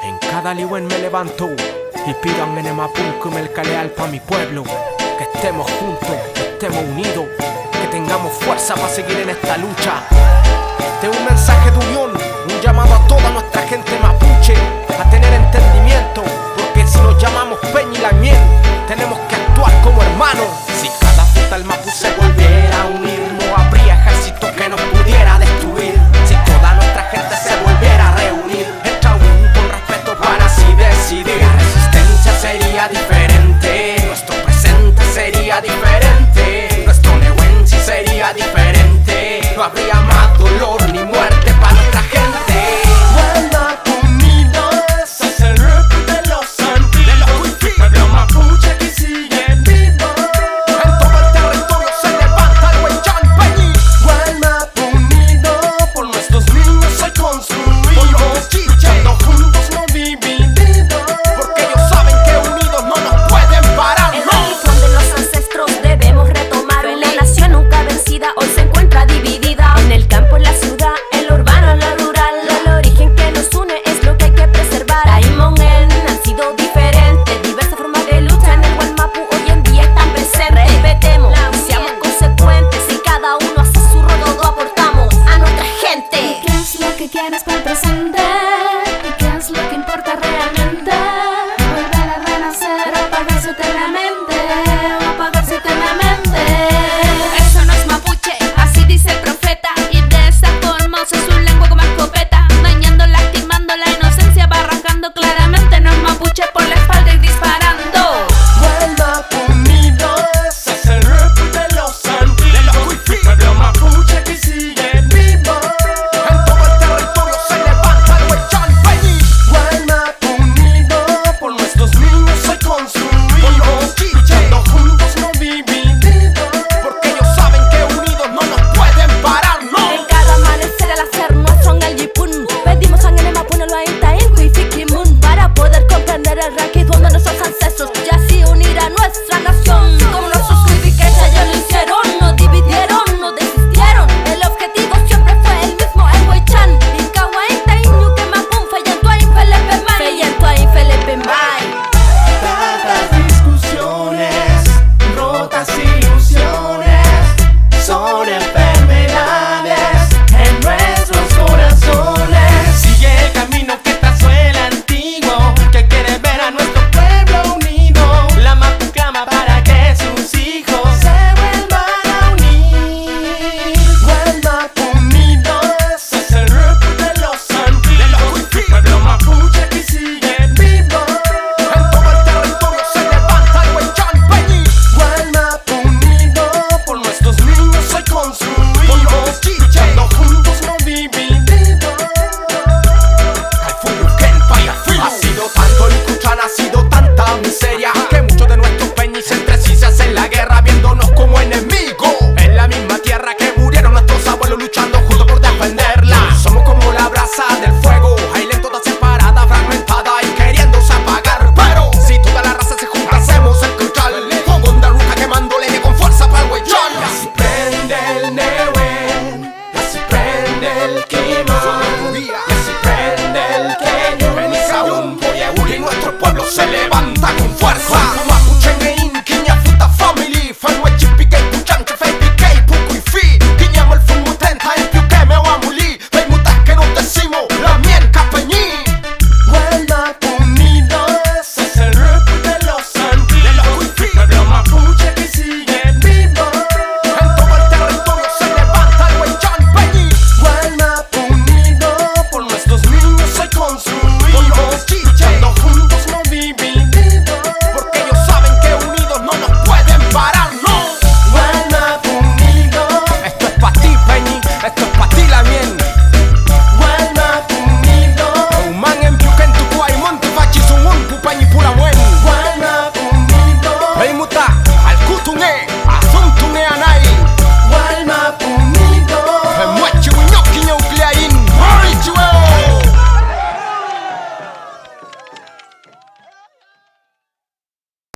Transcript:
En cada ligüen me levanto y pido a Ngenemapu que me el caleal pa' mi pueblo. Que estemos juntos, que estemos unidos, que tengamos fuerza para seguir en esta lucha. Este es un mensaje de unión, un llamado a toda nuestra gente mapuche a tener entendimiento, porque si nos llamamos Peña y Lañén, tenemos que actuar como hermanos. Si cada puta el Mapu se volviera a unir, no habría ejército que nos pudiera destruir. Si toda nuestra gente se volviera a reunir, hecha un con respeto para así decidir, la resistencia sería diferente, nuestro presente sería diferente, nuestro Nehuensi sería diferente. No habría más dolor ni muerte para nuestra gente. Walmapu unido, ese es el rap de los antiguos, pueblo mapuche que sigue vivo. En todo el territorio se levanta el Huaychán Peñi. Walmapu unido, por nuestros niños hoy construimos, luchando juntos no divididos, Porque ellos saben que unidos no nos pueden parar, El no. religión de los ancestros debemos retomar. Una nación nunca vencida hoy se encuentra dividida. En el campo, en la ciudad, en lo urbano, en lo rural. El origen que nos une es lo que hay que preservar. Taimongén han sido diferentes, diversas formas de lucha en el Walmapu hoy en día están presentes. Respetemos, seamos consecuentes y cada uno hace su rol, todo aportamos a nuestra gente. ¿Qué es lo que quieres para el presente? ¿Y qué es lo que importa realmente? Volver a renacer o apagarse eternamente, o apagarse eternamente. Eso no es mapuche, así dice el profeta. Y de esa forma usa su lengua como escopeta, dañando, lastimando la inocencia, barrancando claramente. No es mapuche por la espalda y disparando. Walmapu unido, ese es el rap de los antiguos, pueblo mapuche que sigue vivo. En todo el territorio se levanta el Huaychán Peñi. Walmapu unido, por nuestros niños hoy construimos, luchando juntos no divididos, Porque ellos saben que unidos no nos pueden parar, no. En cada amanecer al hacer nuestro en el Yipun, pedimos a Ngenemapu no lo Aintain, Huifikimun, para poder comprender el raquidón de nuestros ancestros y así unir a nuestra nación. Como nuestros Huifiques ellos lo hicieron, no dividieron, no desistieron. El objetivo siempre fue el mismo, el Huaychán. Incawa Aintain, Ñuquemapun, Feyentuain, Felepemay, Feyentuain, Felepemay. tantas discusiones, rotas ilusiones, son enfermedades en nuestros corazones. Sigue el camino que trazó el antiguo, que quiere ver a nuestro pueblo unido. La Mapu clama para que sus hijos se vuelvan a unir. Walmapu unido, ese es el rap de los antiguos, pueblo mapuche que sigue vivo. En todo el territorio se levanta el Huaychán Peñi. Walmapu unido, por nuestros niños hoy construimos, luchando juntos no divididos. Ha sido tanto el Cuchán, ha sido tanta miseria, que muchos de nuestros peñis entre sí se hacen la guerra, viéndonos como enemigos. En la misma tierra que murieron nuestros abuelos luchando juntos por defenderla. Somos como la brasa del fuego, Ailen toda separada, fragmentada y queriéndose apagar. Pero si toda la raza se junta, hacemos el Cuchán, fuego en ruja quemando leña con fuerza para el Huaychán. Y así prende el Nehuen, y así prende el Kimon, y así prende el Kenyu. Y nuestro pueblo se levanta.